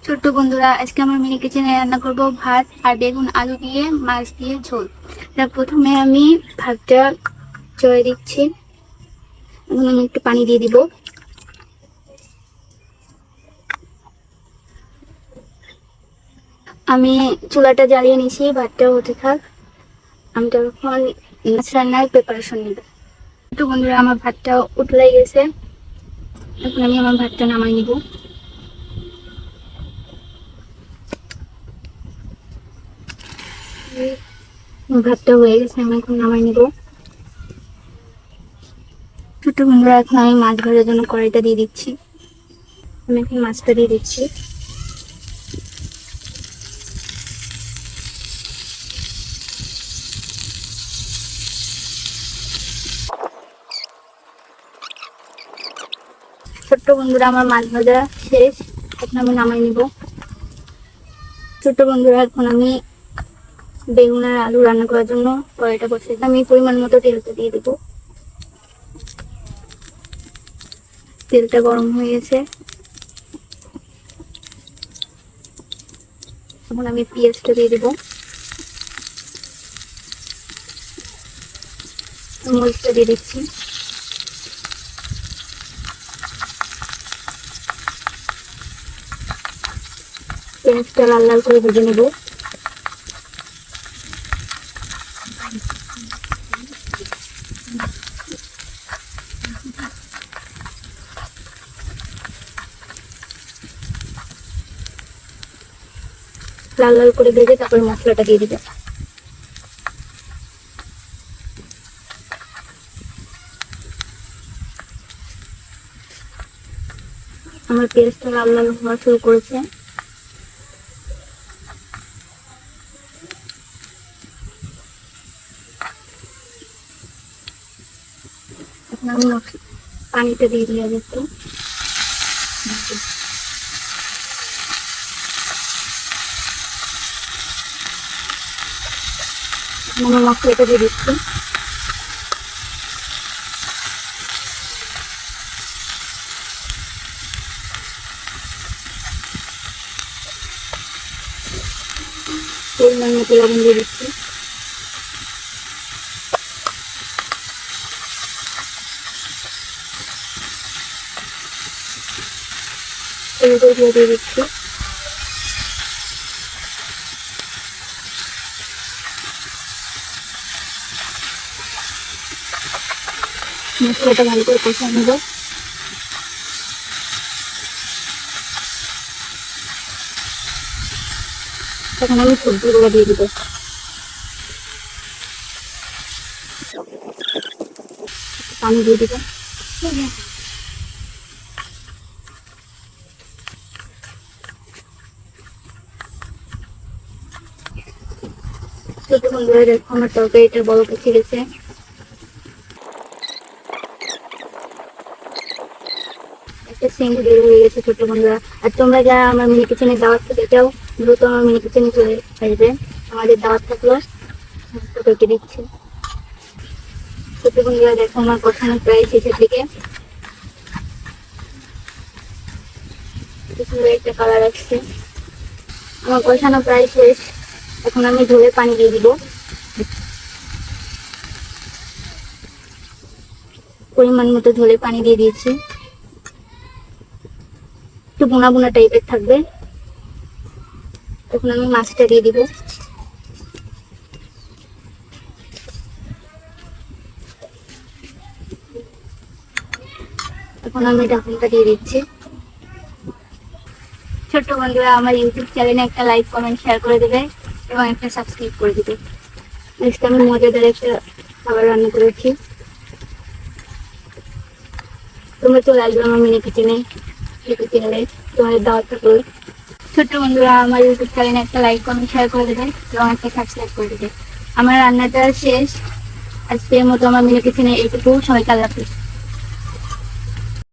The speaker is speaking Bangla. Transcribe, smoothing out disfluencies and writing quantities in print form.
ছোট্ট বন্ধুরা, আজকে আমার মিনি কিচেনে রান্না করব ভাত আর বেগুন আলু দিয়ে মাছ দিয়ে ঝোল। প্রথমে আমি ভাতটা চড়ে দিচ্ছি। এখন আমি একটু পানি দিয়ে দিব। আমি চুলাটা জ্বালিয়ে নিয়েছি, ভাতটা হতে থাক। আমি তখন মাছ রান্নার প্রিপারেশন নিব। ছোট্ট বন্ধুরা, আমার ভাতটা উতলাই গেছে। এখন আমি আমার ভাতটা নামাই নিব। ভাতটা হয়ে গেছে, আমি এখন নামাই নিব। ছোট্ট বন্ধুরা, এখন আমি মাছ ভাজার জন্য কড়াইটা দিয়ে দিচ্ছি। আমি এখন মাছটা দিয়ে দিচ্ছি। ছোট্ট বন্ধুরা, আমার মাছ ভাজা শেষ। এখন আমি নামাই নিব। ছোট্ট বন্ধুরা, এখন আমি বেগুন আর আলু রান্না করার জন্য কড়াইটা বসিয়ে আমি পরিমাণ মতো তেলটা দিয়ে দিব। তেলটা গরম হয়ে গেছে। এখন আমি পেঁয়াজটা দিয়ে দিব, মরিচটা দিয়ে দিচ্ছি। পেঁয়াজটা লাল লাল করে ভেজে নেব। লাল লাল করে ভেজে তারপরে মশলাটা দিয়ে দিবে। আমার পেঁয়াজটা লাল লাল হওয়া শুরু করেছে। এখন আমি পানিটা দিয়ে দিলাম একটু। আমি মশলাটা দিয়ে দিচ্ছি। পরিমাণ মতো লবণ দিয়ে দিচ্ছি। দিয়ে দিচ্ছি। মশলাটা ভালো করে কষিয়ে নেব। তখন আমি সবজিগুলো দিয়ে দিব। পানি দিয়ে দিব। ছোট বন্ধুরা, দেখো আমার তরকারিটা বড় পচে গেছে। একটা সেন্ট বের হয়ে গেছে ছোট বন্ধুরা। আর তোমরা যারা আমার মিনি কিচেনে দাওয়াত খেতে চাও, দ্রুত আমার মিনি কিচেনে চলে আসবে। আমাদের দাওয়াত থাকলো, তোকে দিচ্ছি। ছোট বন্ধুরা, দেখো আমার কষানো প্রায় শেষের দিকে। সুন্দর একটা কালার আসছে। আমার কষানো প্রায় শেষ। এখন আমি ঝোলের পানি দিয়ে দিব। পরিমাণ মতো ঝোলের পানি দিয়ে দিয়েছি। একটু বোনা বোনা টাইপের থাকবে। এখন আমি মাছটা দিয়ে দিব। এখন আমি ঢাকনাটা দিয়ে দিচ্ছি। ছোট্ট বন্ধুরা, আমার ইউটিউব চ্যানেলে একটা লাইক কমেন্ট শেয়ার করে দেবে এবং একটা সাবস্ক্রাইব করে দেবে। আজকে আমি মজাদার একটা খাবার রান্না করেছি। তোমরা চলে আসবে আমার মিনি কিচেনে। ইউটিউব চ্যানেলে তোমাদের দাওয়াত থাকলো। ছোট্ট বন্ধুরা, আমার ইউটিউব চ্যানেলে একটা লাইক কমেন্ট শেয়ার করে দেবে এবং একটা সাবস্ক্রাইব করে দেবে। আমার রান্নাটা শেষ। আজকের মতো আমার মিনি কিচেনে এইটুকু। সবাইকে আল্লাহ হাফেজ।